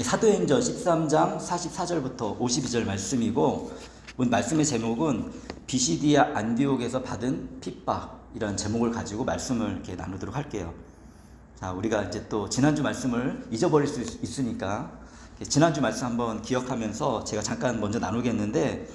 사도행전 13장 44절부터 52절 말씀이고, 오늘 말씀의 제목은 비시디아 안디옥에서 받은 핍박이라는 제목을 가지고 말씀을 이렇게 나누도록 할게요. 자, 우리가 이제 또 지난주 말씀을 잊어버릴 수 있으니까 지난주 말씀 한번 기억하면서 제가 잠깐 먼저 나누겠는데,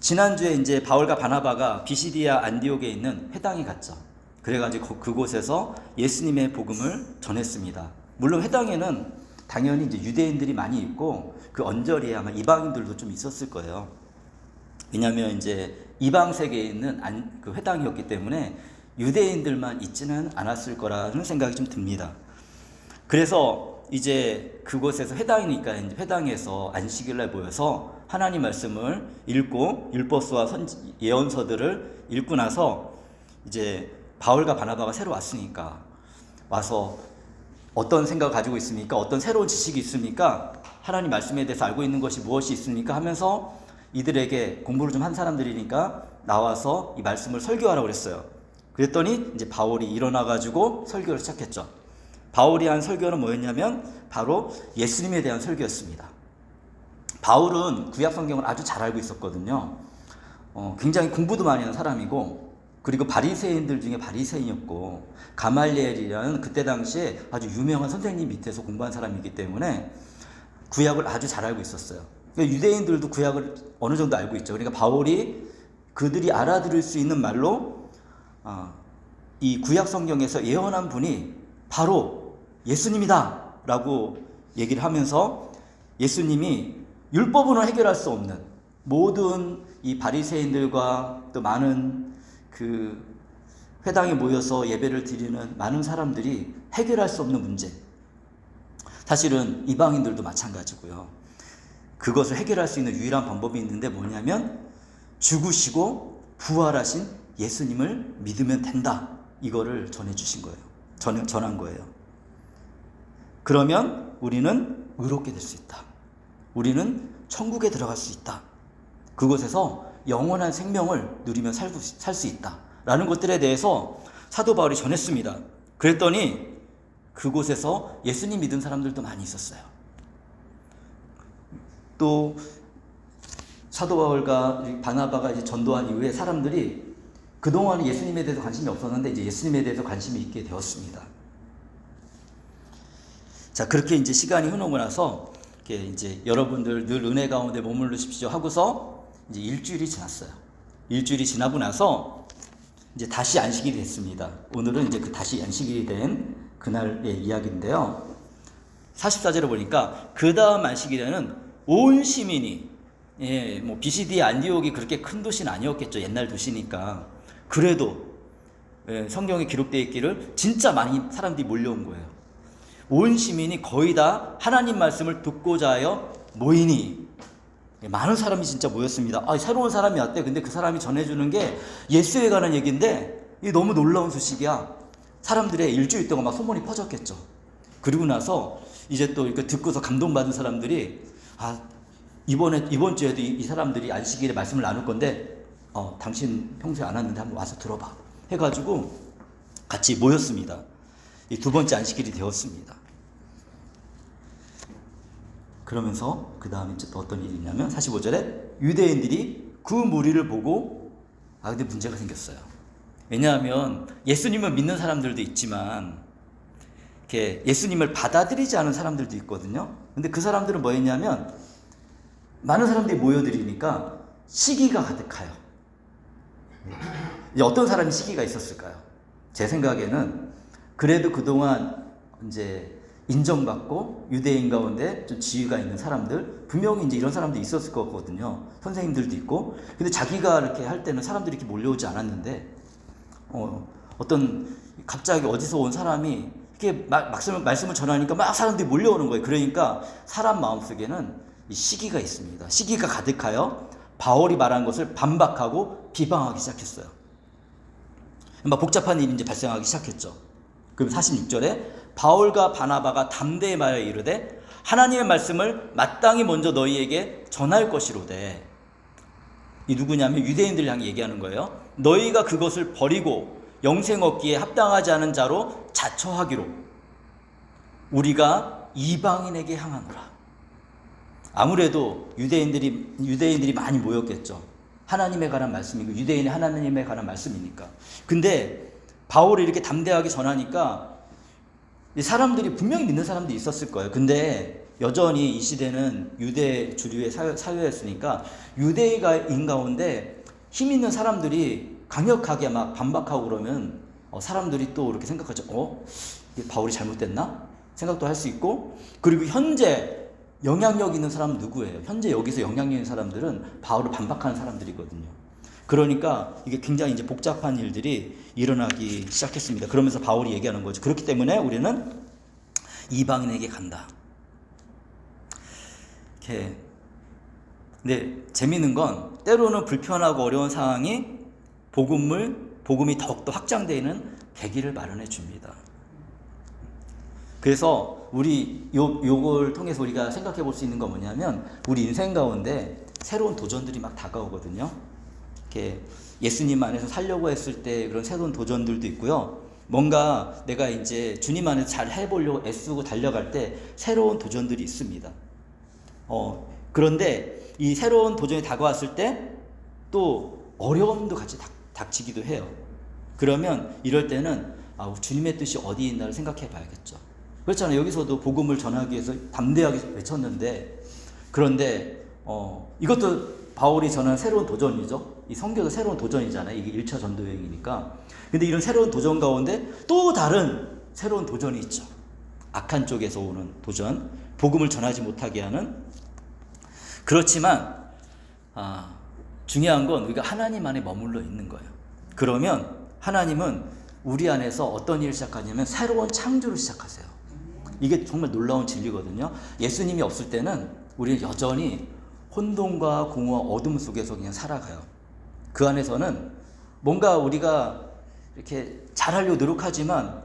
지난주에 이제 바울과 바나바가 비시디아 안디옥에 있는 회당에 갔죠. 그래가지고 그곳에서 예수님의 복음을 전했습니다. 물론 회당에는 당연히 이제 유대인들이 많이 있고 그 언저리에 아마 이방인들도 좀 있었을 거예요. 왜냐하면 이제 이방 세계에 있는 그 회당이었기 때문에 유대인들만 있지는 않았을 거라는 생각이 좀 듭니다. 그래서 이제 그곳에서 회당이니까 이제 회당에서 안식일날 모여서 하나님 말씀을 읽고 율법서와 예언서들을 읽고 나서 이제 바울과 바나바가 새로 왔으니까 와서 어떤 생각을 가지고 있습니까? 어떤 새로운 지식이 있습니까? 하나님 말씀에 대해서 알고 있는 것이 무엇이 있습니까? 하면서 이들에게 공부를 좀 한 사람들이니까 나와서 이 말씀을 설교하라고 그랬어요. 그랬더니 이제 바울이 일어나가지고 설교를 시작했죠. 바울이 한 설교는 뭐였냐면 바로 예수님에 대한 설교였습니다. 바울은 구약 성경을 아주 잘 알고 있었거든요. 굉장히 공부도 많이 하는 사람이고, 그리고 바리새인들 중에 바리새인이었고, 가말리엘이라는 그때 당시에 아주 유명한 선생님 밑에서 공부한 사람이기 때문에 구약을 아주 잘 알고 있었어요. 그러니까 유대인들도 구약을 어느 정도 알고 있죠. 그러니까 바울이 그들이 알아들을 수 있는 말로 이 구약 성경에서 예언한 분이 바로 예수님이다 라고 얘기를 하면서, 예수님이 율법으로 해결할 수 없는 모든 이 바리새인들과 또 많은 그 회당에 모여서 예배를 드리는 많은 사람들이 해결할 수 없는 문제, 사실은 이방인들도 마찬가지고요. 그것을 해결할 수 있는 유일한 방법이 있는데 뭐냐면 죽으시고 부활하신 예수님을 믿으면 된다, 이거를 전해주신 거예요. 전한 거예요. 그러면 우리는 의롭게 될 수 있다. 우리는 천국에 들어갈 수 있다. 그곳에서 영원한 생명을 누리며 살 수 있다 라는 것들에 대해서 사도 바울이 전했습니다. 그랬더니 그곳에서 예수님 믿은 사람들도 많이 있었어요. 또 사도 바울과 바나바가 이제 전도한 이후에 사람들이 그동안 예수님에 대해서 관심이 없었는데 이제 예수님에 대해서 관심이 있게 되었습니다. 자, 그렇게 이제 시간이 흐르고 나서 이제 여러분들 늘 은혜 가운데 머무르십시오 하고서 이제 일주일이 지났어요. 일주일이 지나고 나서 이제 다시 안식일이 됐습니다. 오늘은 이제 그 다시 안식일이 된 그날의 이야기인데요. 44절에 보니까 그 다음 안식일에는 온 시민이, 뭐 비시디아 안디옥이 그렇게 큰 도시는 아니었겠죠. 옛날 도시니까. 그래도 성경에 기록되어 있기를 진짜 많이 사람들이 몰려온 거예요. 온 시민이 거의 다 하나님 말씀을 듣고자 하여 모이니, 많은 사람이 진짜 모였습니다. 새로운 사람이 왔대. 근데 그 사람이 전해주는 게 예수에 관한 얘기인데 이게 너무 놀라운 소식이야. 사람들의 일주일 동안 막 소문이 퍼졌겠죠. 그리고 나서 이제 또 이렇게 듣고서 감동받은 사람들이 이번 주에도 이 사람들이 안식일에 말씀을 나눌 건데 당신 평소에 안 왔는데 한번 와서 들어봐 해가지고 같이 모였습니다. 이 두 번째 안식일이 되었습니다. 그러면서 그 다음에 이제 또 어떤 일이 있냐면 45절에 유대인들이 그 무리를 보고 근데 문제가 생겼어요. 왜냐하면 예수님을 믿는 사람들도 있지만 이렇게 예수님을 받아들이지 않은 사람들도 있거든요. 근데 그 사람들은 뭐였냐면 많은 사람들이 모여들이니까 시기가 가득해요. 이제 어떤 사람이 시기가 있었을까요? 제 생각에는 그래도 그동안 이제 인정받고 유대인 가운데 좀 지위가 있는 사람들, 분명히 이제 이런 사람도 있었을 거거든요. 선생님들도 있고. 근데 자기가 이렇게 할 때는 사람들이 이렇게 몰려오지 않았는데 어떤 갑자기 어디서 온 사람이 이렇게 말씀을 전하니까 막 사람들이 몰려오는 거예요. 그러니까 사람 마음속에는 이 시기가 있습니다. 시기가 가득하여 바울이 말한 것을 반박하고 비방하기 시작했어요. 막 복잡한 일이 이제 발생하기 시작했죠. 그럼 46절에 바울과 바나바가 담대히 말하여 이르되 하나님의 말씀을 마땅히 먼저 너희에게 전할 것이로되, 이 누구냐면 유대인들 향해 얘기하는 거예요. 너희가 그것을 버리고 영생 얻기에 합당하지 않은 자로 자처하기로 우리가 이방인에게 향하노라. 아무래도 유대인들이 많이 모였겠죠. 하나님에 관한 말씀이고 유대인의 하나님에 관한 말씀이니까. 근데 바울이 이렇게 담대하게 전하니까 사람들이 분명히 믿는 사람도 있었을 거예요. 근데 여전히 이 시대는 유대 주류의 사회였으니까 유대인 가운데 힘 있는 사람들이 강력하게 막 반박하고 그러면 사람들이 또 이렇게 생각하죠. 바울이 잘못됐나? 생각도 할 수 있고, 그리고 현재 영향력 있는 사람은 누구예요? 현재 여기서 영향력 있는 사람들은 바울을 반박하는 사람들이거든요. 그러니까 이게 굉장히 이제 복잡한 일들이 일어나기 시작했습니다. 그러면서 바울이 얘기하는 거죠. 그렇기 때문에 우리는 이방인에게 간다. 이렇게. 근데 재미있는 건 때로는 불편하고 어려운 상황이 복음이 더욱더 확장되는 계기를 마련해 줍니다. 그래서 우리 요걸 통해서 우리가 생각해 볼 수 있는 건 뭐냐면, 우리 인생 가운데 새로운 도전들이 막 다가오거든요. 이렇게 예수님 안에서 살려고 했을 때 그런 새로운 도전들도 있고요. 뭔가 내가 이제 주님 안에서 잘 해보려고 애쓰고 달려갈 때 새로운 도전들이 있습니다. 그런데 이 새로운 도전이 다가왔을 때 또 어려움도 같이 닥치기도 해요. 그러면 이럴 때는 주님의 뜻이 어디 있나를 생각해 봐야겠죠. 그렇잖아요. 여기서도 복음을 전하기 위해서 담대하게 외쳤는데, 그런데 이것도 바울이 전한 새로운 도전이죠. 이 선교도 새로운 도전이잖아요. 이게 1차 전도 여행이니까. 근데 이런 새로운 도전 가운데 또 다른 새로운 도전이 있죠. 악한 쪽에서 오는 도전, 복음을 전하지 못하게 하는. 그렇지만 중요한 건 우리가 하나님 안에 머물러 있는 거예요. 그러면 하나님은 우리 안에서 어떤 일을 시작하냐면 새로운 창조를 시작하세요. 이게 정말 놀라운 진리거든요. 예수님이 없을 때는 우리는 여전히 혼돈과 공허와 어둠 속에서 그냥 살아가요. 그 안에서는 뭔가 우리가 이렇게 잘하려고 노력하지만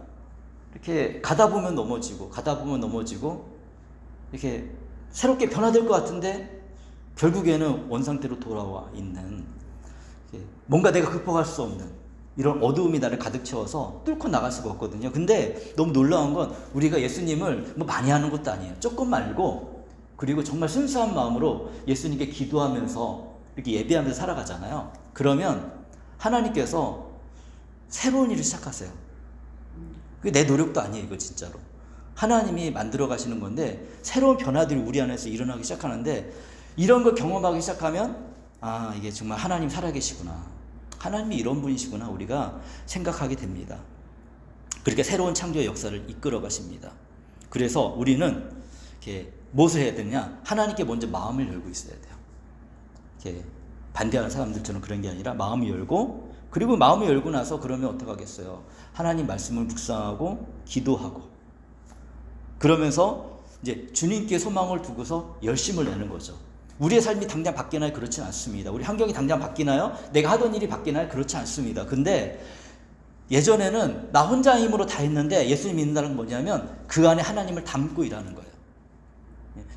이렇게 가다 보면 넘어지고 이렇게 새롭게 변화될 것 같은데 결국에는 원상태로 돌아와 있는, 뭔가 내가 극복할 수 없는 이런 어두움이 나를 가득 채워서 뚫고 나갈 수가 없거든요. 근데 너무 놀라운 건 우리가 예수님을 뭐 많이 하는 것도 아니에요. 조금 말고, 그리고 정말 순수한 마음으로 예수님께 기도하면서 이렇게 예배하면서 살아가잖아요. 그러면 하나님께서 새로운 일을 시작하세요. 그게 내 노력도 아니에요. 이거 진짜로 하나님이 만들어 가시는 건데, 새로운 변화들이 우리 안에서 일어나기 시작하는데, 이런 걸 경험하기 시작하면 이게 정말 하나님 살아계시구나, 하나님이 이런 분이시구나 우리가 생각하게 됩니다. 그렇게 새로운 창조의 역사를 이끌어 가십니다. 그래서 우리는 이렇게 무엇을 해야 되냐? 하나님께 먼저 마음을 열고 있어야 돼요. 이렇게 반대하는 사람들처럼 그런 게 아니라 마음을 열고, 그리고 마음을 열고 나서 그러면 어떻게 하겠어요? 하나님 말씀을 묵상하고 기도하고, 그러면서 이제 주님께 소망을 두고서 열심을 내는 거죠. 우리의 삶이 당장 바뀌나요? 그렇진 않습니다. 우리 환경이 당장 바뀌나요? 내가 하던 일이 바뀌나요? 그렇지 않습니다. 근데 예전에는 나 혼자 힘으로 다 했는데 예수님 믿는다는 건 뭐냐면 그 안에 하나님을 담고 일하는 거예요.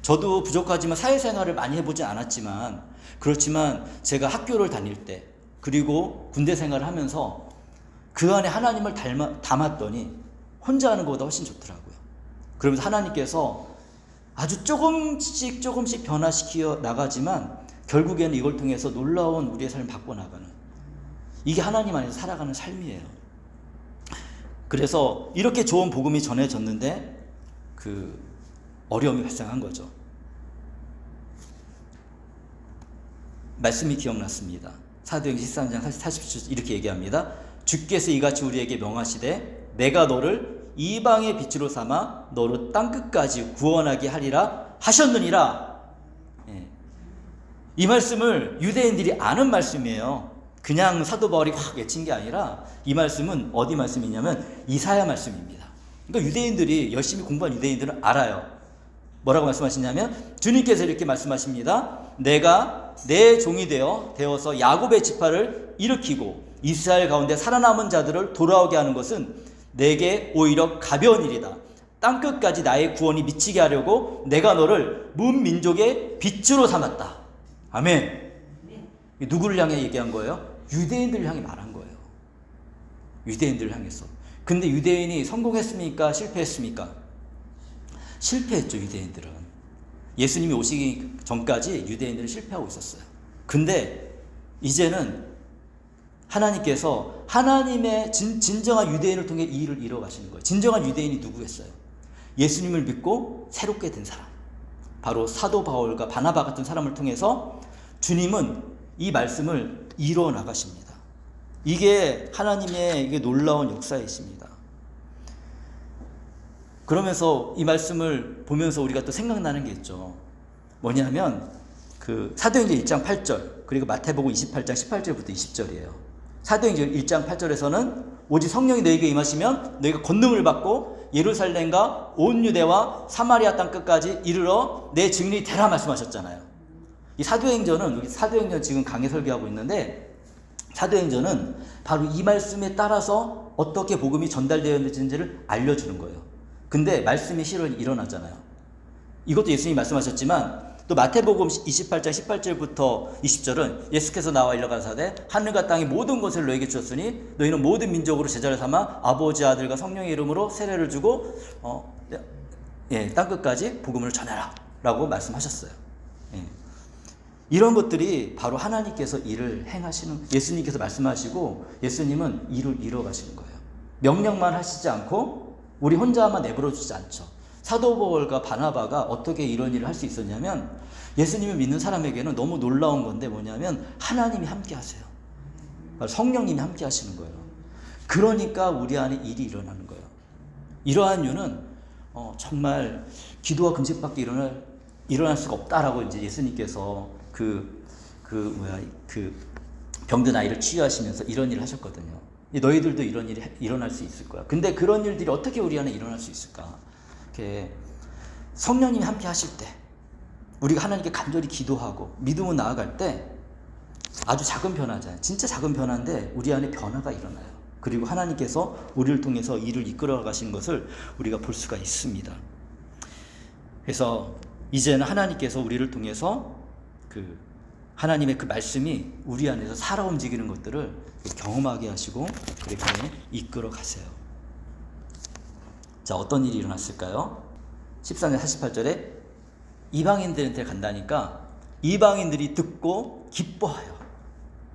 저도 부족하지만 사회생활을 많이 해보진 않았지만, 그렇지만 제가 학교를 다닐 때 그리고 군대 생활을 하면서 그 안에 하나님을 담았더니 혼자 하는 것보다 훨씬 좋더라고요. 그러면서 하나님께서 아주 조금씩 변화시켜 나가지만 결국에는 이걸 통해서 놀라운 우리의 삶을 바꿔나가는, 이게 하나님 안에서 살아가는 삶이에요. 그래서 이렇게 좋은 복음이 전해졌는데 그 어려움이 발생한 거죠. 말씀이 기억났습니다. 사도행전 13장 40절 이렇게 얘기합니다. 주께서 이같이 우리에게 명하시되 내가 너를 이방의 빛으로 삼아 너로 땅끝까지 구원하게 하리라 하셨느니라. 이 말씀을 유대인들이 아는 말씀이에요. 그냥 사도 바울이 확 외친 게 아니라 이 말씀은 어디 말씀이냐면 이사야 말씀입니다. 그러니까 유대인들이, 열심히 공부한 유대인들은 알아요. 뭐라고 말씀하시냐면 주님께서 이렇게 말씀하십니다. 내가 내 종이 되어서 야곱의 지파를 일으키고 이스라엘 가운데 살아남은 자들을 돌아오게 하는 것은 내게 오히려 가벼운 일이다. 땅끝까지 나의 구원이 미치게 하려고 내가 너를 문민족의 빛으로 삼았다. 아멘. 누구를 향해 얘기한 거예요? 유대인들을 향해 말한 거예요. 유대인들을 향해서. 근데 유대인이 성공했습니까? 실패했습니까? 실패했죠, 유대인들은. 예수님이 오시기 전까지 유대인들은 실패하고 있었어요. 근데 이제는 하나님께서 하나님의 진정한 유대인을 통해 이 일을 이뤄가시는 거예요. 진정한 유대인이 누구였어요? 예수님을 믿고 새롭게 된 사람. 바로 사도 바울과 바나바 같은 사람을 통해서 주님은 이 말씀을 이루어 나가십니다. 이게 하나님의 이게 놀라운 역사이십니다. 그러면서 이 말씀을 보면서 우리가 또 생각나는 게 있죠. 뭐냐면 그 사도행전 1장 8절 그리고 마태복음 28장 18절부터 20절이에요. 사도행전 1장 8절에서는 오직 성령이 너에게 임하시면 너희가 권능을 받고 예루살렘과 온 유대와 사마리아 땅 끝까지 이르러 내 증인이 되라 말씀하셨잖아요. 이 사도행전은 우리 사도행전 지금 강의 설교하고 있는데 사도행전은 바로 이 말씀에 따라서 어떻게 복음이 전달되었는지를 알려주는 거예요. 근데 말씀이 실은 일어나잖아요. 이것도 예수님이 말씀하셨지만 또 마태복음 28장 18절부터 20절은 예수께서 나와 일러가사대 하늘과 땅의 모든 것을 너에게 주었으니 너희는 모든 민족으로 제자를 삼아 아버지 아들과 성령의 이름으로 세례를 주고 땅끝까지 복음을 전해라 라고 말씀하셨어요. 이런 것들이 바로 하나님께서 일을 행하시는, 예수님께서 말씀하시고 예수님은 일을 이뤄가시는 거예요. 명령만 하시지 않고 우리 혼자만 내버려 두지 않죠. 사도 바울과 바나바가 어떻게 이런 일을 할 수 있었냐면 예수님을 믿는 사람에게는 너무 놀라운 건데 뭐냐면 하나님이 함께 하세요. 성령님이 함께 하시는 거예요. 그러니까 우리 안에 일이 일어나는 거예요. 이러한 이유는 정말 기도와 금식밖에 일어날 수가 없다라고 이제 예수님께서 그 병든 아이를 치유하시면서 이런 일을 하셨거든요. 너희들도 이런 일이 일어날 수 있을 거야. 근데 그런 일들이 어떻게 우리 안에 일어날 수 있을까? 이렇게 성령님이 함께 하실 때 우리가 하나님께 간절히 기도하고 믿음으로 나아갈 때 아주 작은 변화잖아요. 진짜 작은 변화인데 우리 안에 변화가 일어나요. 그리고 하나님께서 우리를 통해서 일을 이끌어 가시는 것을 우리가 볼 수가 있습니다. 그래서 이제는 하나님께서 우리를 통해서 하나님의 그 말씀이 우리 안에서 살아 움직이는 것들을 경험하게 하시고 그렇게 이끌어 가세요. 자, 어떤 일이 일어났을까요? 14절 48절에 이방인들한테 간다니까 이방인들이 듣고 기뻐하여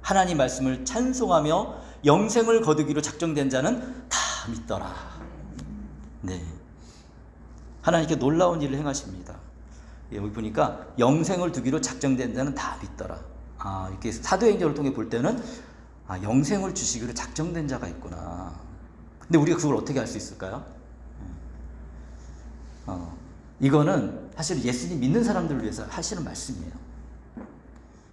하나님 말씀을 찬송하며 영생을 거두기로 작정된 자는 다 믿더라. 네, 하나님께 놀라운 일을 행하십니다. 여기 보니까 영생을 두기로 작정된 자는 다 믿더라. 이렇게 사도행전을 통해 볼 때는 영생을 주시기로 작정된 자가 있구나. 근데 우리가 그걸 어떻게 할 수 있을까요? 이거는 사실 예수님 믿는 사람들을 위해서 하시는 말씀이에요.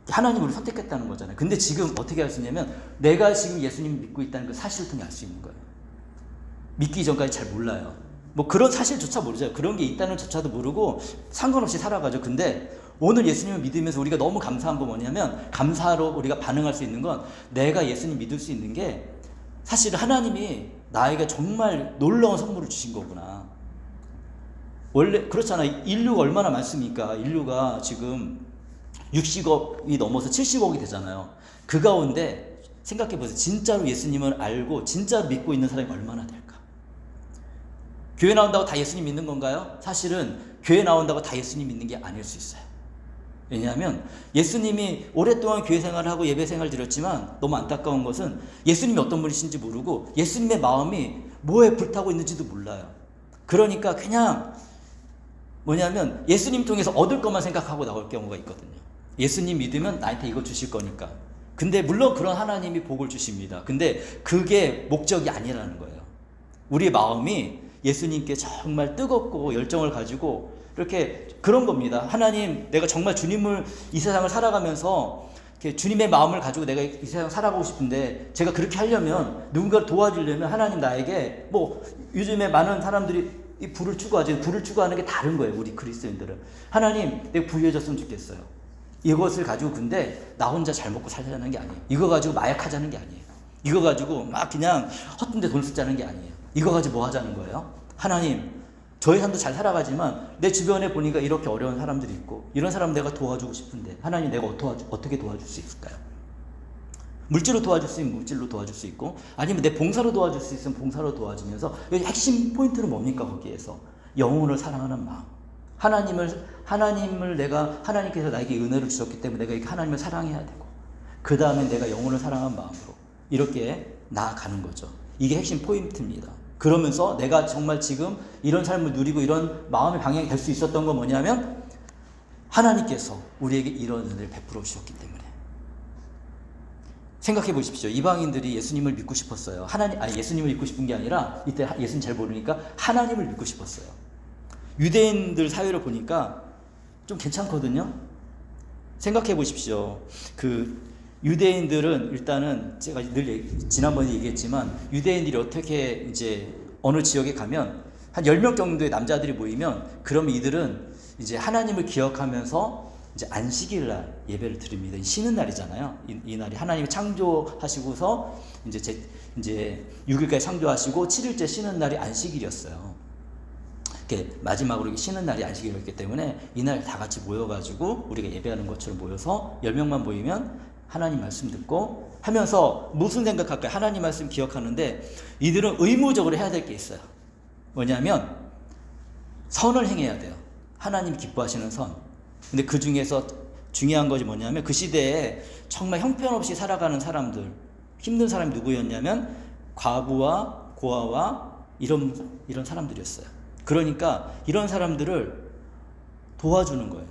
하나님을 선택했다는 거잖아요. 근데 지금 어떻게 할 수 있냐면 내가 지금 예수님 믿고 있다는 그 사실을 통해 알 수 있는 거예요. 믿기 전까지 잘 몰라요. 뭐 그런 사실조차 모르죠. 그런 게 있다는 조차도 모르고 상관없이 살아가죠. 근데 오늘 예수님을 믿으면서 우리가 너무 감사한 건 뭐냐면 감사로 우리가 반응할 수 있는 건 내가 예수님 믿을 수 있는 게 사실 하나님이 나에게 정말 놀라운 선물을 주신 거구나. 원래 그렇잖아요. 인류가 얼마나 많습니까? 인류가 지금 60억이 넘어서 70억이 되잖아요. 그 가운데 생각해 보세요. 진짜로 예수님을 알고 진짜로 믿고 있는 사람이 얼마나 될까? 교회 나온다고 다 예수님 믿는 건가요? 사실은 교회 나온다고 다 예수님 믿는 게 아닐 수 있어요. 왜냐하면 예수님이 오랫동안 교회 생활을 하고 예배 생활을 드렸지만 너무 안타까운 것은 예수님이 어떤 분이신지 모르고 예수님의 마음이 뭐에 불타고 있는지도 몰라요. 그러니까 그냥 뭐냐면 예수님 통해서 얻을 것만 생각하고 나올 경우가 있거든요. 예수님 믿으면 나한테 이거 주실 거니까. 근데 물론 그런 하나님이 복을 주십니다. 근데 그게 목적이 아니라는 거예요. 우리의 마음이 예수님께 정말 뜨겁고 열정을 가지고 이렇게 그런 겁니다. 하나님, 내가 정말 주님을 이 세상을 살아가면서 이렇게 주님의 마음을 가지고 내가 이 세상을 살아가고 싶은데 제가 그렇게 하려면 누군가를 도와주려면 하나님 나에게 뭐 요즘에 많은 사람들이 이 불을 추구하지. 불을 추구하는 게 다른 거예요. 우리 그리스도인들은. 하나님, 내가 부유해졌으면 좋겠어요. 이것을 가지고 근데 나 혼자 잘 먹고 살자는 게 아니에요. 이거 가지고 마약하자는 게 아니에요. 이거 가지고 막 그냥 헛된 데 돈 쓰자는 게 아니에요. 이거 가지고 뭐 하자는 거예요? 하나님, 저희 삶도 잘 살아가지만 내 주변에 보니까 이렇게 어려운 사람들이 있고 이런 사람 내가 도와주고 싶은데 하나님 내가 어떻게 도와줄 수 있을까요? 물질로 도와줄 수 있으면 물질로 도와줄 수 있고 아니면 내 봉사로 도와줄 수 있으면 봉사로 도와주면서 여기 핵심 포인트는 뭡니까? 거기에서 영혼을 사랑하는 마음. 하나님께서 나에게 은혜를 주셨기 때문에 내가 하나님을 사랑해야 되고, 그 다음에 내가 영혼을 사랑하는 마음으로 이렇게 나아가는 거죠. 이게 핵심 포인트입니다. 그러면서 내가 정말 지금 이런 삶을 누리고 이런 마음의 방향이 될 수 있었던 건 뭐냐면, 하나님께서 우리에게 이런 은혜를 베풀어 주셨기 때문에. 생각해 보십시오. 이방인들이 예수님을 믿고 싶었어요. 예수님을 믿고 싶은 게 아니라, 이때 예수님 잘 모르니까 하나님을 믿고 싶었어요. 유대인들 사회를 보니까 좀 괜찮거든요. 생각해 보십시오. 유대인들은 일단은 제가 지난번에 얘기했지만, 유대인들이 어떻게 이제 어느 지역에 가면 한 10명 정도의 남자들이 모이면, 그러면 이들은 이제 하나님을 기억하면서 이제 안식일 날 예배를 드립니다. 쉬는 날이잖아요. 이 날이 하나님이 창조하시고서 이제 6일까지 창조하시고 7일째 쉬는 날이 안식일이었어요. 이렇게 마지막으로 쉬는 날이 안식일이었기 때문에 이날 다 같이 모여가지고 우리가 예배하는 것처럼 모여서 10명만 모이면 하나님 말씀 듣고 하면서 무슨 생각할까요? 하나님 말씀 기억하는데, 이들은 의무적으로 해야 될 게 있어요. 뭐냐면 선을 행해야 돼요. 하나님 기뻐하시는 선. 근데 그 중에서 중요한 것이 뭐냐면, 그 시대에 정말 형편없이 살아가는 사람들, 힘든 사람이 누구였냐면 과부와 고아와 이런 사람들이었어요. 그러니까 이런 사람들을 도와주는 거예요.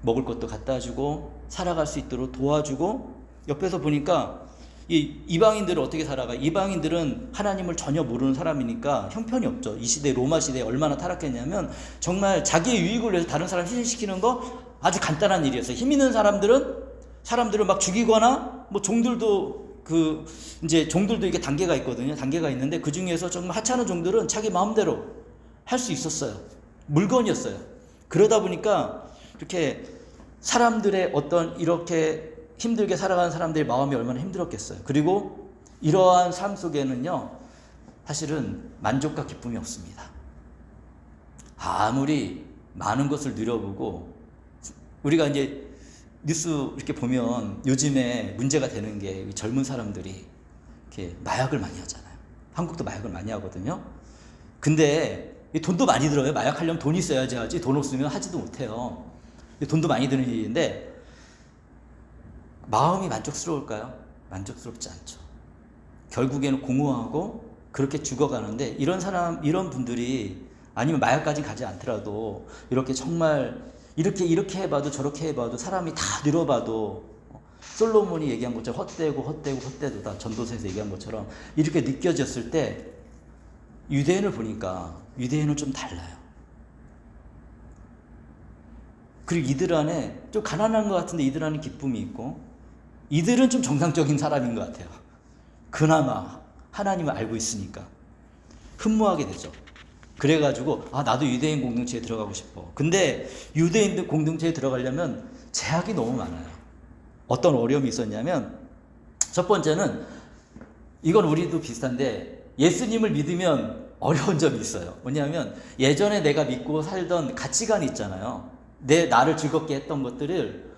먹을 것도 갖다 주고 살아갈 수 있도록 도와주고, 옆에서 보니까 이방인들은 어떻게 살아가? 이방인들은 하나님을 전혀 모르는 사람이니까 형편이 없죠. 이 시대, 로마 시대에 얼마나 타락했냐면, 정말 자기의 유익을 위해서 다른 사람 희생시키는 거 아주 간단한 일이었어요. 힘 있는 사람들을 막 죽이거나, 뭐 종들도 종들도 이게 단계가 있거든요. 단계가 있는데 그 중에서 정말 하찮은 종들은 자기 마음대로 할 수 있었어요. 물건이었어요. 그러다 보니까 이렇게 사람들의 이렇게 힘들게 살아가는 사람들의 마음이 얼마나 힘들었겠어요. 그리고 이러한 삶 속에는요, 사실은 만족과 기쁨이 없습니다. 아무리 많은 것을 누려보고, 우리가 이제 뉴스 이렇게 보면 요즘에 문제가 되는 게, 젊은 사람들이 이렇게 마약을 많이 하잖아요. 한국도 마약을 많이 하거든요. 근데 돈도 많이 들어요. 마약 하려면 돈 있어야지 하지, 돈 없으면 하지도 못해요. 돈도 많이 드는 일인데, 마음이 만족스러울까요? 만족스럽지 않죠. 결국에는 공허하고 그렇게 죽어가는데, 이런 분들이, 아니면 마약까지 가지 않더라도 이렇게 정말 이렇게 해봐도 저렇게 해봐도 사람이 다 늘어봐도, 솔로몬이 얘기한 것처럼 헛되고다, 전도서에서 얘기한 것처럼 이렇게 느껴졌을 때, 유대인을 보니까 유대인은 좀 달라요. 그리고 이들 안에 좀 가난한 것 같은데 이들 안에 기쁨이 있고, 이들은 좀 정상적인 사람인 것 같아요. 그나마 하나님을 알고 있으니까 흠모하게 되죠. 그래가지고 나도 유대인 공동체에 들어가고 싶어. 근데 유대인들 공동체에 들어가려면 제약이 너무 많아요. 어떤 어려움이 있었냐면, 첫 번째는, 이건 우리도 비슷한데, 예수님을 믿으면 어려운 점이 있어요. 뭐냐면, 예전에 내가 믿고 살던 가치관이 있잖아요. 나를 즐겁게 했던 것들을,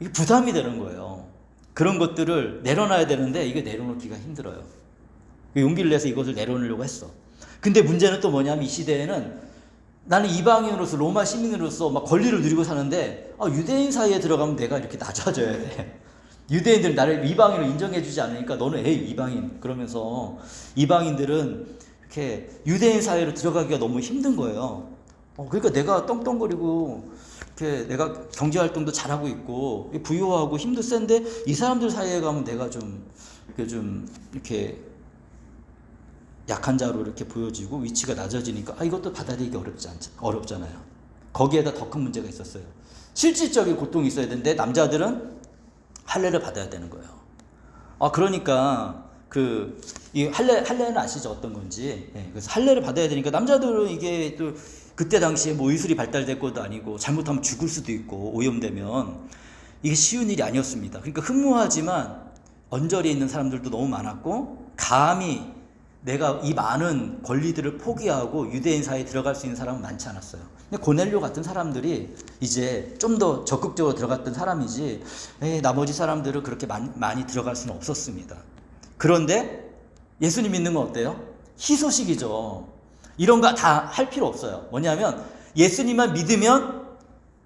이게 부담이 되는 거예요. 그런 것들을 내려놔야 되는데 이게 내려놓기가 힘들어요. 용기를 내서 이것을 내려놓으려고 했어. 근데 문제는 또 뭐냐면, 이 시대에는 나는 이방인으로서, 로마 시민으로서 막 권리를 누리고 사는데, 유대인 사이에 들어가면 내가 이렇게 낮아져야 돼. 유대인들은 나를 이방인으로 인정해주지 않으니까 너는 이방인 그러면서, 이방인들은 이렇게 유대인 사회로 들어가기가 너무 힘든 거예요. 그러니까 내가 떵떵거리고 이렇게 내가 경제활동도 잘하고 있고 부유하고 힘도 센데, 이 사람들 사이에 가면 내가 좀 이렇게 약한 자로 이렇게 보여지고 위치가 낮아지니까, 이것도 받아들이기 어렵잖아요. 거기에다 더 큰 문제가 있었어요. 실질적인 고통이 있어야 되는데 남자들은 할례를 받아야 되는 거예요. 그러니까 이 할례는 아시죠? 어떤 건지. 그래서 할례를 받아야 되니까, 남자들은 이게 또 그때 당시에 뭐 의술이 발달될 것도 아니고, 잘못하면 죽을 수도 있고, 오염되면 이게 쉬운 일이 아니었습니다. 그러니까 흠모하지만 언저리에 있는 사람들도 너무 많았고, 감히 내가 이 많은 권리들을 포기하고 유대인 사이에 들어갈 수 있는 사람은 많지 않았어요. 근데 고넬료 같은 사람들이 이제 좀 더 적극적으로 들어갔던 사람이지, 나머지 사람들은 그렇게 많이 들어갈 수는 없었습니다. 그런데 예수님 믿는 건 어때요? 희소식이죠. 이런 거 다 할 필요 없어요. 뭐냐면 예수님만 믿으면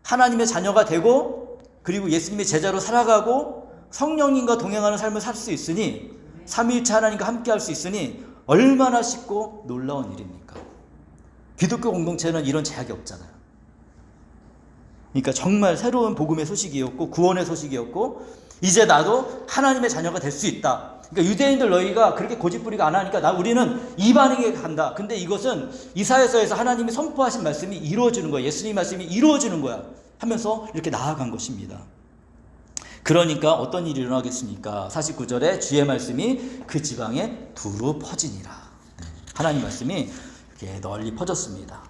하나님의 자녀가 되고 그리고 예수님의 제자로 살아가고 성령님과 동행하는 삶을 살 수 있으니 삼위일체 하나님과 함께 할 수 있으니 얼마나 쉽고 놀라운 일입니까? 기독교 공동체는 이런 제약이 없잖아요. 그러니까 정말 새로운 복음의 소식이었고 구원의 소식이었고 이제 나도 하나님의 자녀가 될 수 있다. 그러니까 유대인들 너희가 그렇게 고집부리가 안 하니까 우리는 이방인에게 간다. 근데 이것은 이사야서에서 하나님이 선포하신 말씀이 이루어지는 거야. 예수님 말씀이 이루어지는 거야. 하면서 이렇게 나아간 것입니다. 그러니까 어떤 일이 일어나겠습니까? 49절에 주의 말씀이 그 지방에 두루 퍼지니라. 하나님 말씀이 이렇게 널리 퍼졌습니다.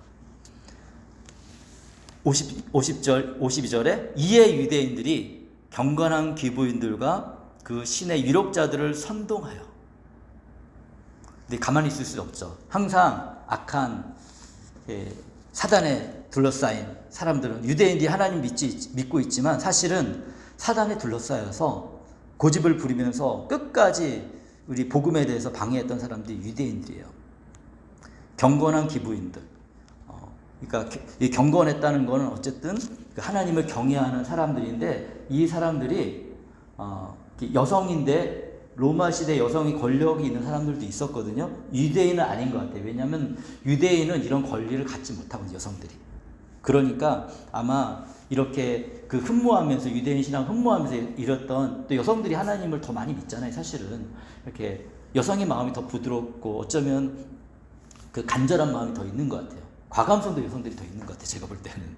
52절에 이에 유대인들이 경건한 귀부인들과 그 신의 유력자들을 선동하여. 근데 가만히 있을 수 없죠. 항상 악한 사단에 둘러싸인 사람들은 유대인들이 하나님 믿고 있지만 사실은 사단에 둘러싸여서 고집을 부리면서 끝까지 우리 복음에 대해서 방해했던 사람들이 유대인들이에요. 경건한 기부인들. 그러니까 이 경건했다는 거는 어쨌든 하나님을 경외하는 사람들인데 이 사람들이 여성인데 로마 시대 여성이 권력이 있는 사람들도 있었거든요. 유대인은 아닌 것 같아요. 왜냐하면 유대인은 이런 권리를 갖지 못하거든요. 여성들이. 그러니까 아마 이렇게 그 흠모하면서 유대인 신앙 흠모하면서 이랬던 또 여성들이 하나님을 더 많이 믿잖아요. 사실은 이렇게 여성의 마음이 더 부드럽고 어쩌면 그 간절한 마음이 더 있는 것 같아요. 과감성도 여성들이 더 있는 것 같아요. 제가 볼 때는.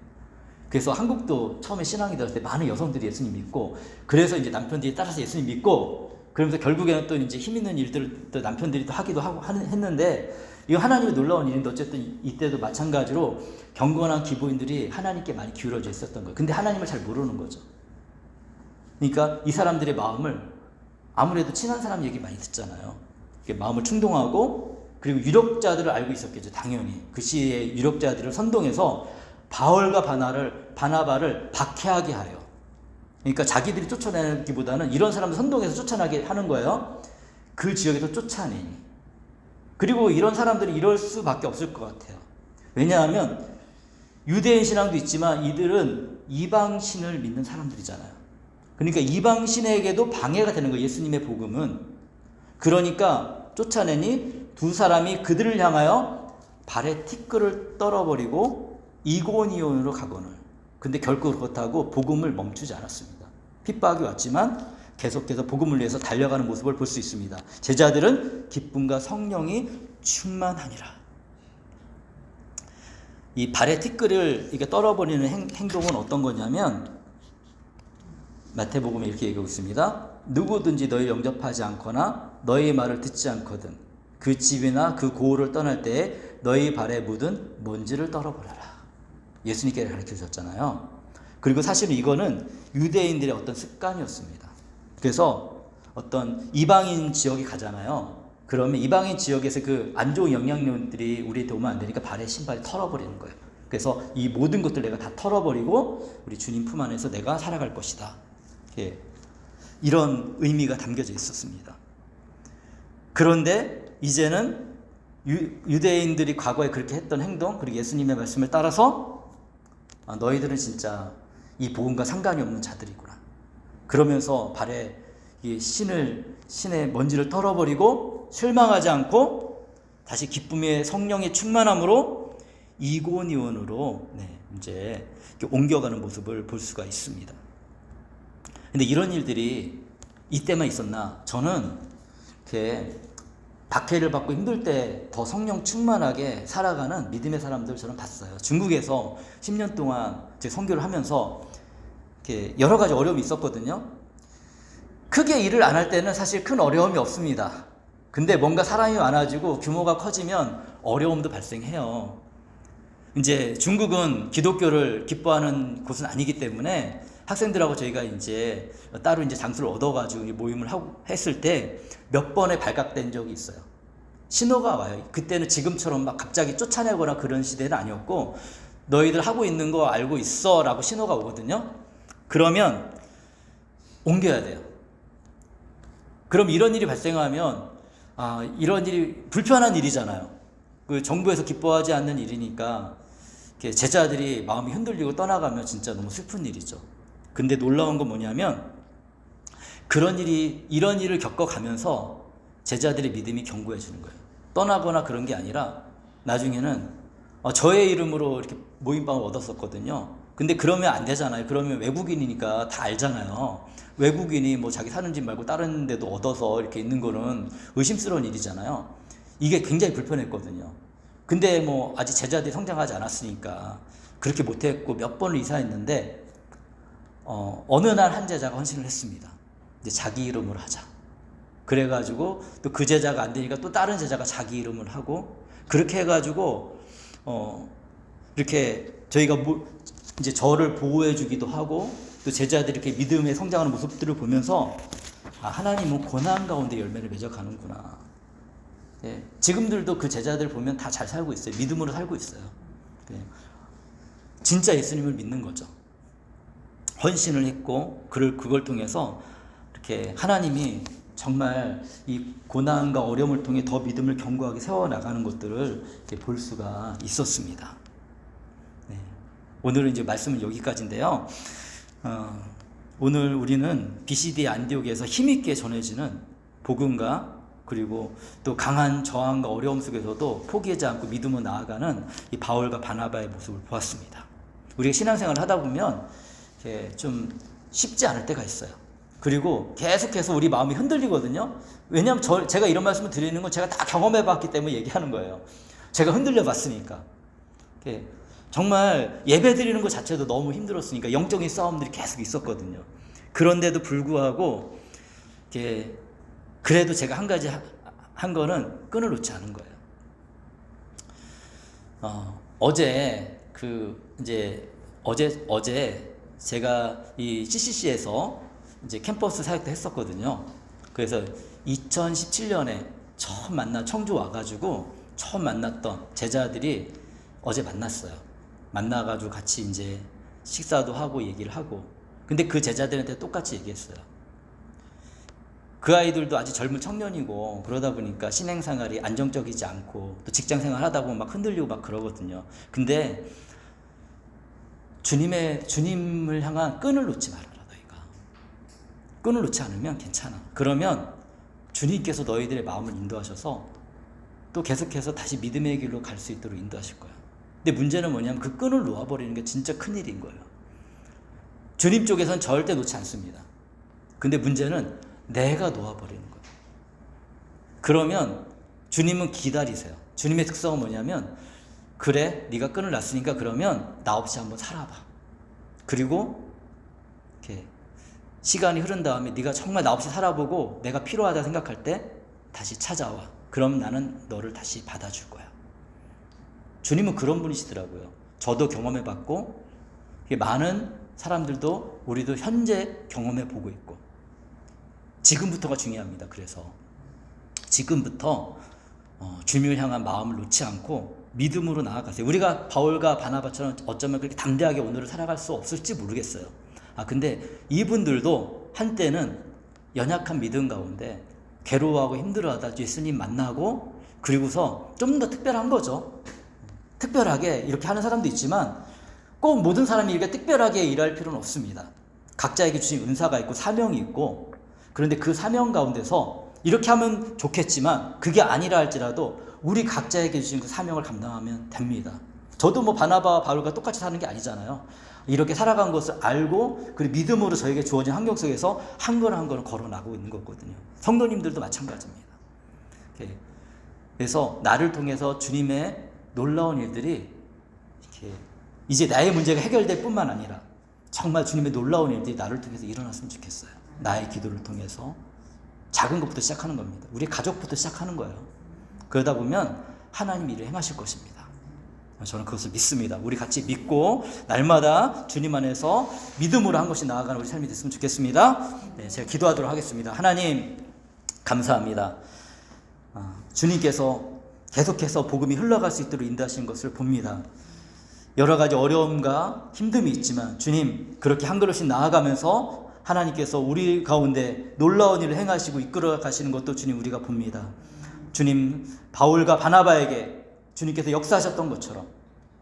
그래서 한국도 처음에 신앙이 들었을 때 많은 여성들이 예수님 믿고 그래서 이제 남편들이 따라서 예수님 믿고 그러면서 결국에는 또 이제 힘 있는 일들을 또 남편들이 또 하기도 하고 했는데 이거 하나님의 놀라운 일인데 어쨌든 이때도 마찬가지로 경건한 기부인들이 하나님께 많이 기울어져 있었던 거예요. 근데 하나님을 잘 모르는 거죠. 그러니까 이 사람들의 마음을 아무래도 친한 사람 얘기 많이 듣잖아요. 마음을 충동하고 그리고 유력자들을 알고 있었겠죠. 당연히 그 시의 유력자들을 선동해서 바울과 바나바를 박해하게 하여. 그러니까 자기들이 쫓아내기보다는 이런 사람들 선동해서 쫓아나게 하는 거예요. 그 지역에서 쫓아내니. 그리고 이런 사람들이 이럴 수밖에 없을 것 같아요. 왜냐하면 유대인 신앙도 있지만 이들은 이방신을 믿는 사람들이잖아요. 그러니까 이방신에게도 방해가 되는 거예요. 예수님의 복음은. 그러니까 쫓아내니 두 사람이 그들을 향하여 발에 티끌을 떨어버리고 이고니온으로 가거늘. 근데 결코 그렇다고 복음을 멈추지 않았습니다. 핍박이 왔지만 계속해서 복음을 위해서 달려가는 모습을 볼 수 있습니다. 제자들은 기쁨과 성령이 충만하니라. 이 발에 티끌을 이렇게 떨어버리는 행동은 어떤 거냐면 마태복음에 이렇게 얘기하고 있습니다. 누구든지 너희 영접하지 않거나 너희 말을 듣지 않거든 그 집이나 그 고을을 떠날 때에 너희 발에 묻은 먼지를 떨어버려라. 예수님께 가르쳐 주셨잖아요. 그리고 사실은 이거는 유대인들의 어떤 습관이었습니다. 그래서 어떤 이방인 지역에 가잖아요. 그러면 이방인 지역에서 그 안 좋은 영향력들이 우리한테 오면 안 되니까 발에 신발이 털어버리는 거예요. 그래서 이 모든 것들 내가 다 털어버리고 우리 주님 품 안에서 내가 살아갈 것이다. 예. 이런 의미가 담겨져 있었습니다. 그런데 이제는 유대인들이 과거에 그렇게 했던 행동 그리고 예수님의 말씀을 따라서 너희들은 진짜 이 복음과 상관이 없는 자들이구나. 그러면서 발에 이 신의 먼지를 털어버리고 실망하지 않고 다시 기쁨의 성령의 충만함으로 이고니온으로 이제 옮겨가는 모습을 볼 수가 있습니다. 근데 이런 일들이 이때만 있었나? 저는 이렇게 박해를 받고 힘들 때 더 성령 충만하게 살아가는 믿음의 사람들 저는 봤어요. 중국에서 10년 동안 제 선교를 하면서 이렇게 여러 가지 어려움이 있었거든요. 크게 일을 안 할 때는 사실 큰 어려움이 없습니다. 근데 뭔가 사람이 많아지고 규모가 커지면 어려움도 발생해요. 이제 중국은 기독교를 기뻐하는 곳은 아니기 때문에 학생들하고 저희가 이제 따로 이제 장소를 얻어가지고 모임을 했을 때 몇 번에 발각된 적이 있어요. 신호가 와요. 그때는 지금처럼 막 갑자기 쫓아내거나 그런 시대는 아니었고 너희들 하고 있는 거 알고 있어 라고 신호가 오거든요. 그러면 옮겨야 돼요. 그럼 이런 일이 발생하면 이런 일이 불편한 일이잖아요. 그 정부에서 기뻐하지 않는 일이니까 이렇게 제자들이 마음이 흔들리고 떠나가면 진짜 너무 슬픈 일이죠. 근데 놀라운 건 뭐냐면 이런 일을 겪어가면서 제자들의 믿음이 견고해지는 거예요. 떠나거나 그런 게 아니라 나중에는 저의 이름으로 이렇게 모임방을 얻었었거든요. 근데 그러면 안 되잖아요. 그러면 외국인이니까 다 알잖아요. 외국인이 뭐 자기 사는 집 말고 다른 데도 얻어서 이렇게 있는 거는 의심스러운 일이잖아요. 이게 굉장히 불편했거든요. 근데 뭐 아직 제자들이 성장하지 않았으니까 그렇게 못했고 몇 번을 이사했는데 어느 날 한 제자가 헌신을 했습니다. 이제 자기 이름으로 하자. 그래가지고 또 그 제자가 안 되니까 또 다른 제자가 자기 이름을 하고 그렇게 해가지고 이렇게 저희가 이제 저를 보호해주기도 하고 또 제자들이 이렇게 믿음에 성장하는 모습들을 보면서 하나님은 고난 가운데 열매를 맺어가는구나. 예, 지금들도 그 제자들 보면 다 잘 살고 있어요. 믿음으로 살고 있어요. 예, 진짜 예수님을 믿는 거죠. 헌신을 했고 그걸 통해서 이렇게 하나님이 정말 이 고난과 어려움을 통해 더 믿음을 견고하게 세워나가는 것들을 볼 수가 있었습니다. 네. 오늘은 이제 말씀은 여기까지인데요. 오늘 우리는 BCD 안디옥에서 힘있게 전해지는 복음과 그리고 또 강한 저항과 어려움 속에서도 포기하지 않고 믿음으로 나아가는 이 바울과 바나바의 모습을 보았습니다. 우리가 신앙생활을 하다 보면 좀 쉽지 않을 때가 있어요. 그리고 계속해서 우리 마음이 흔들리거든요. 왜냐하면 제가 이런 말씀을 드리는 건 제가 다 경험해 봤기 때문에 얘기하는 거예요. 제가 흔들려 봤으니까. 정말 예배 드리는 것 자체도 너무 힘들었으니까 영적인 싸움들이 계속 있었거든요. 그런데도 불구하고 그래도 제가 한 가지 한 거는 끈을 놓지 않은 거예요. 어제 제가 이 CCC에서 이제 캠퍼스 사역도 했었거든요. 그래서 2017년에 청주 와가지고 처음 만났던 제자들이 어제 만났어요. 만나가지고 같이 이제 식사도 하고 얘기를 하고. 근데 그 제자들한테 똑같이 얘기했어요. 그 아이들도 아직 젊은 청년이고 그러다 보니까 신행생활이 안정적이지 않고 또 직장생활 하다 보면 막 흔들리고 막 그러거든요. 근데 주님을 향한 끈을 놓지 말아라, 너희가. 끈을 놓지 않으면 괜찮아. 그러면 주님께서 너희들의 마음을 인도하셔서 또 계속해서 다시 믿음의 길로 갈 수 있도록 인도하실 거야. 근데 문제는 뭐냐면 그 끈을 놓아버리는 게 진짜 큰일인 거예요. 주님 쪽에서는 절대 놓지 않습니다. 근데 문제는 내가 놓아버리는 거예요. 그러면 주님은 기다리세요. 주님의 특성은 뭐냐면 그래, 네가 끈을 놨으니까 그러면 나 없이 한번 살아봐. 그리고 이렇게 시간이 흐른 다음에 네가 정말 나 없이 살아보고 내가 필요하다 생각할 때 다시 찾아와. 그럼 나는 너를 다시 받아줄 거야. 주님은 그런 분이시더라고요. 저도 경험해봤고 많은 사람들도 우리도 현재 경험해보고 있고 지금부터가 중요합니다. 그래서 지금부터 주님을 향한 마음을 놓지 않고 믿음으로 나아가세요. 우리가 바울과 바나바처럼 어쩌면 그렇게 담대하게 오늘을 살아갈 수 없을지 모르겠어요. 근데 이분들도 한때는 연약한 믿음 가운데 괴로워하고 힘들어하다 예수님 만나고 그리고서 좀 더 특별한 거죠. 특별하게 이렇게 하는 사람도 있지만 꼭 모든 사람이 이렇게 특별하게 일할 필요는 없습니다. 각자에게 주신 은사가 있고 사명이 있고 그런데 그 사명 가운데서 이렇게 하면 좋겠지만 그게 아니라 할지라도 우리 각자에게 주신 그 사명을 감당하면 됩니다. 저도 뭐 바나바와 바울과 똑같이 사는 게 아니잖아요. 이렇게 살아간 것을 알고 그리고 믿음으로 저에게 주어진 환경 속에서 한 걸 한 걸음 걸어나가고 있는 거거든요. 성도님들도 마찬가지입니다. 그래서 나를 통해서 주님의 놀라운 일들이 이렇게 이제 나의 문제가 해결될 뿐만 아니라 정말 주님의 놀라운 일들이 나를 통해서 일어났으면 좋겠어요. 나의 기도를 통해서 작은 것부터 시작하는 겁니다. 우리 가족부터 시작하는 거예요. 그러다 보면 하나님 일을 행하실 것입니다. 저는 그것을 믿습니다. 우리 같이 믿고 날마다 주님 안에서 믿음으로 한 것이 나아가는 우리 삶이 됐으면 좋겠습니다. 네, 제가 기도하도록 하겠습니다. 하나님 감사합니다. 주님께서 계속해서 복음이 흘러갈 수 있도록 인도하시는 것을 봅니다. 여러 가지 어려움과 힘듦이 있지만 주님 그렇게 한 걸음씩 나아가면서 하나님께서 우리 가운데 놀라운 일을 행하시고 이끌어 가시는 것도 주님 우리가 봅니다. 주님 바울과 바나바에게 주님께서 역사하셨던 것처럼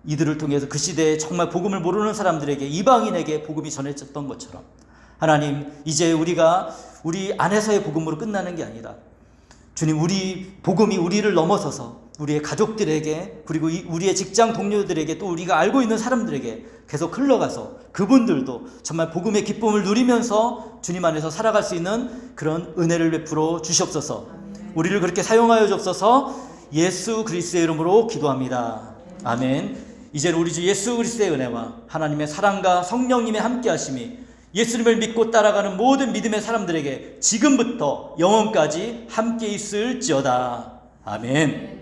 이들을 통해서 그 시대에 정말 복음을 모르는 사람들에게, 이방인에게 복음이 전해졌던 것처럼 하나님, 이제 우리가 우리 안에서의 복음으로 끝나는 게 아니라 주님, 우리 복음이 우리를 넘어서서 우리의 가족들에게, 그리고 우리의 직장 동료들에게, 또 우리가 알고 있는 사람들에게 계속 흘러가서 그분들도 정말 복음의 기쁨을 누리면서 주님 안에서 살아갈 수 있는 그런 은혜를 베풀어 주시옵소서. 우리를 그렇게 사용하여 주옵소서. 예수 그리스도의 이름으로 기도합니다. 아멘. 이제는 우리 주 예수 그리스도의 은혜와 하나님의 사랑과 성령님의 함께하심이 예수님을 믿고 따라가는 모든 믿음의 사람들에게 지금부터 영원까지 함께 있을지어다. 아멘.